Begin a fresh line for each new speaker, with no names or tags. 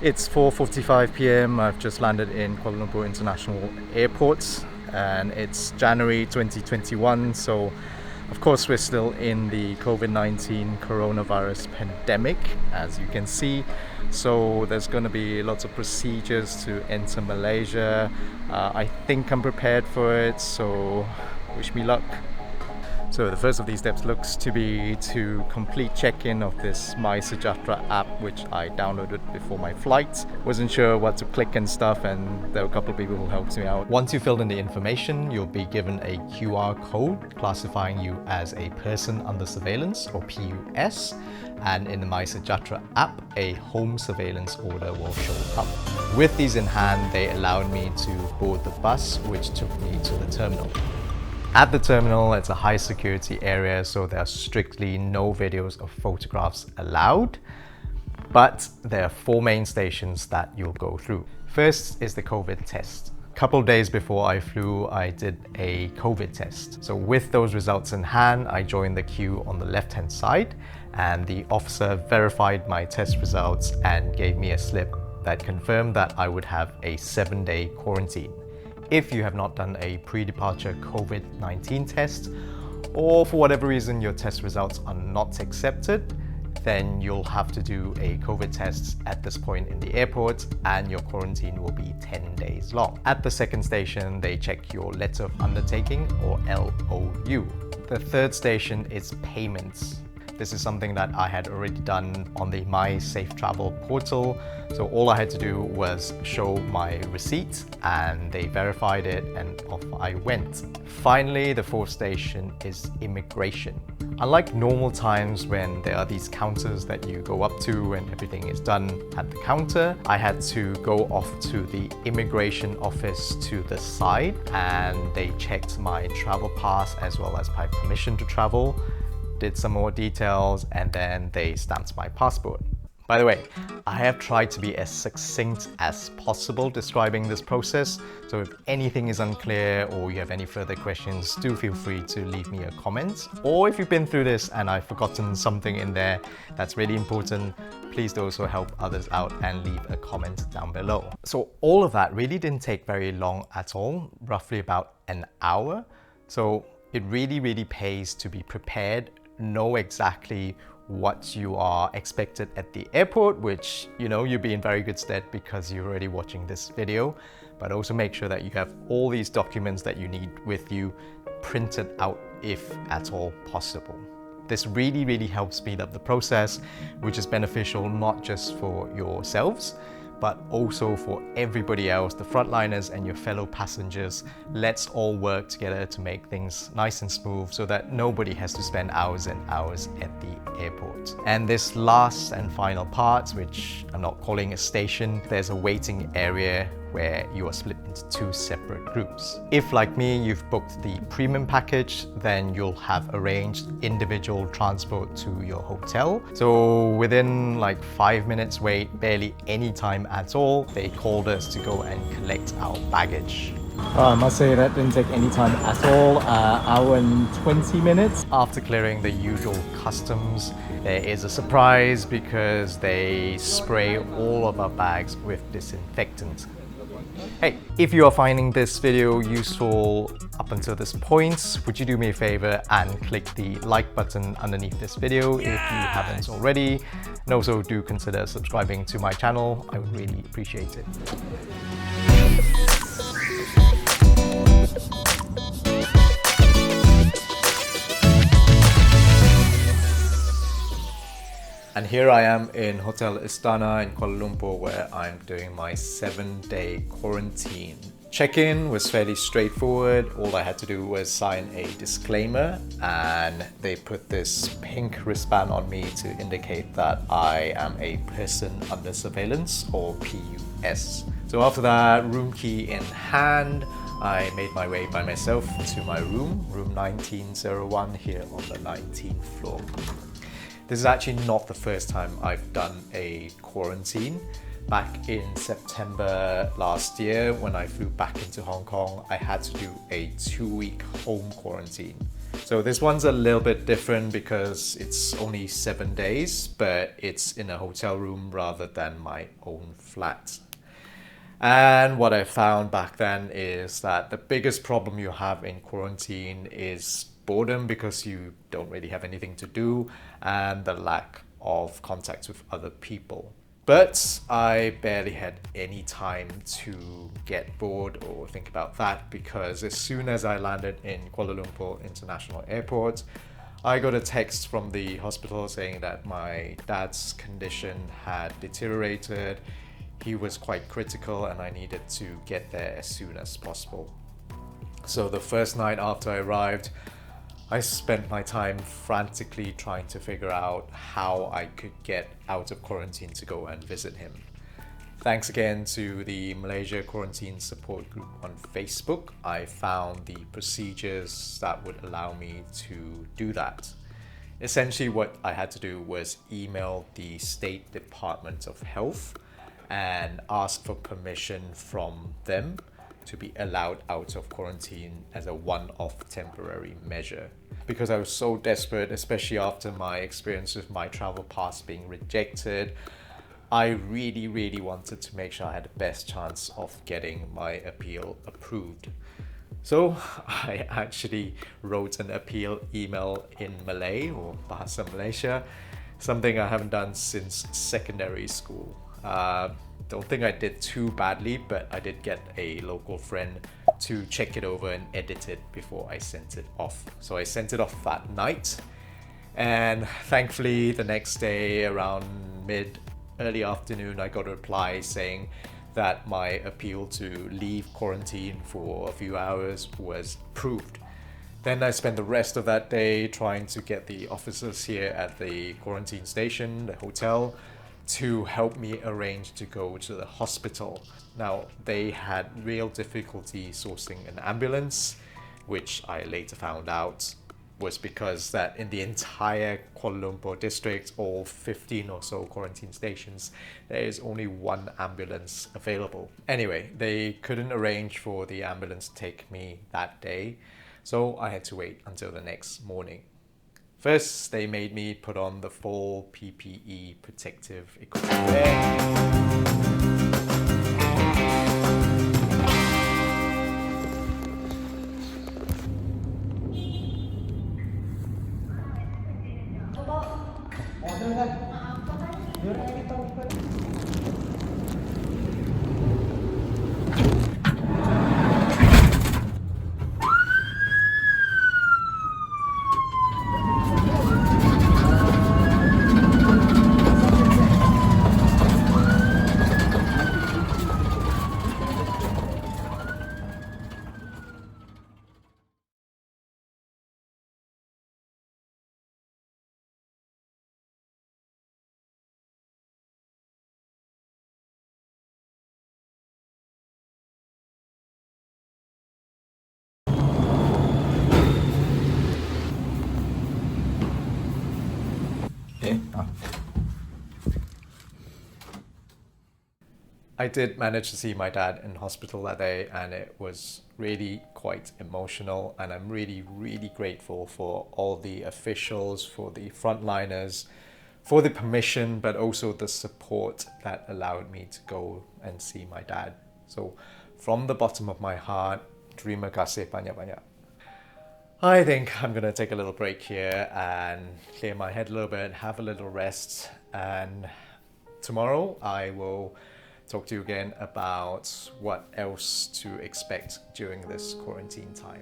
It's 4:45 p.m. I've just landed in Kuala Lumpur International Airport and it's January 2021, so of course we're still in the COVID-19 coronavirus pandemic, as you can see. So there's going to be lots of procedures to enter Malaysia. I think I'm prepared for it, so wish me luck. So the first of these steps looks to be to complete check-in of this MySejahtera app, which I downloaded before my flight. Wasn't sure what to click and stuff, and there were a couple of people who helped me out. Once you filled in the information, you'll be given a QR code classifying you as a person under surveillance, or PUS. And in the MySejahtera app, a home surveillance order will show up. With these in hand, they allowed me to board the bus, which took me to the terminal. At the terminal, it's a high security area, so there are strictly no videos or photographs allowed. But there are 4 main stations that you'll go through. First is the COVID test. A couple of days before I flew, I did a COVID test. So with those results in hand, I joined the queue on the left-hand side, and the officer verified my test results and gave me a slip that confirmed that I would have a 7-day quarantine. If you have not done a pre-departure COVID-19 test, or for whatever reason your test results are not accepted, then you'll have to do a COVID test at this point in the airport, and your quarantine will be 10 days long. At the second station, they check your letter of undertaking, or LOU. The third station is payments. This is something that I had already done on the MySejahtera portal. So all I had to do was show my receipt and they verified it, and off I went. Finally, the fourth station is immigration. Unlike normal times when there are these counters that you go up to and everything is done at the counter, I had to go off to the immigration office to the side, and they checked my travel pass as well as my permission to travel, did some more details, and then they stamped my passport. By the way, I have tried to be as succinct as possible describing this process, so if anything is unclear or you have any further questions, do feel free to leave me a comment. Or if you've been through this and I've forgotten something in there that's really important, please do also help others out and leave a comment down below. So all of that really didn't take very long at all, roughly about an hour. So it really pays to be prepared, know exactly what you are expected at the airport, which, you know, you'll be in very good stead because you're already watching this video, but also make sure that you have all these documents that you need with you printed out if at all possible. This really helps speed up the process, which is beneficial not just for yourselves, but also for everybody else, the frontliners and your fellow passengers. Let's all work together to make things nice and smooth so that nobody has to spend hours and hours at the airport. And this last and final part, which I'm not calling a station, there's a waiting area where you are split into 2 separate groups. If, like me, you've booked the premium package, then you'll have arranged individual transport to your hotel. So within like 5 minutes wait, barely any time at all, they called us to go and collect our baggage. I must say that didn't take any time at all, hour and 20 minutes. After clearing the usual customs, there is a surprise because they spray all of our bags with disinfectant. Hey, if you are finding this video useful up until this point, would you do me a favor and click the like button underneath this video if you haven't already? And also do consider subscribing to my channel. I would really appreciate it. And here I am in Hotel Istana in Kuala Lumpur, where I'm doing my 7-day quarantine. Check-in was fairly straightforward. All I had to do was sign a disclaimer, and they put this pink wristband on me to indicate that I am a person under surveillance, or PUS. So after that, room key in hand, I made my way by myself to my room 1901 here on the 19th floor. This is actually not the first time I've done a quarantine. Back in September last year, when I flew back into Hong Kong, I had to do a 2-week home quarantine. So this one's a little bit different because it's only 7 days, but it's in a hotel room rather than my own flat. And what I found back then is that the biggest problem you have in quarantine is boredom because you don't really have anything to do and the lack of contact with other people. But I barely had any time to get bored or think about that because as soon as I landed in Kuala Lumpur International Airport, I got a text from the hospital saying that my dad's condition had deteriorated. He was quite critical and I needed to get there as soon as possible. So the first night after I arrived, I spent my time frantically trying to figure out how I could get out of quarantine to go and visit him. Thanks again to the Malaysia Quarantine Support Group on Facebook, I found the procedures that would allow me to do that. Essentially, what I had to do was email the State Department of Health and ask for permission from them to be allowed out of quarantine as a one-off temporary measure. Because I was so desperate, especially after my experience with my travel pass being rejected, I really wanted to make sure I had the best chance of getting my appeal approved. So I actually wrote an appeal email in Malay or Bahasa Malaysia, something I haven't done since secondary school. Don't think I did too badly, but I did get a local friend to check it over and edit it before I sent it off. So I sent it off that night, and thankfully the next day around early afternoon, I got a reply saying that my appeal to leave quarantine for a few hours was approved. Then I spent the rest of that day trying to get the officers here at the quarantine station, the hotel, to help me arrange to go to the hospital. Now, they had real difficulty sourcing an ambulance, which I later found out was because that in the entire Kuala Lumpur district, all 15 or so quarantine stations, there is only one ambulance available. Anyway, they couldn't arrange for the ambulance to take me that day, so I had to wait until the next morning. First, they made me put on the full PPE protective equipment. I did manage to see my dad in hospital that day, and it was really quite emotional, and I'm really grateful for all the officials, for the frontliners, for the permission, but also the support that allowed me to go and see my dad. So from the bottom of my heart, terima kasih banyak-banyak. I think I'm gonna take a little break here and clear my head a little bit, have a little rest, and tomorrow I will talk to you again about what else to expect during this quarantine time.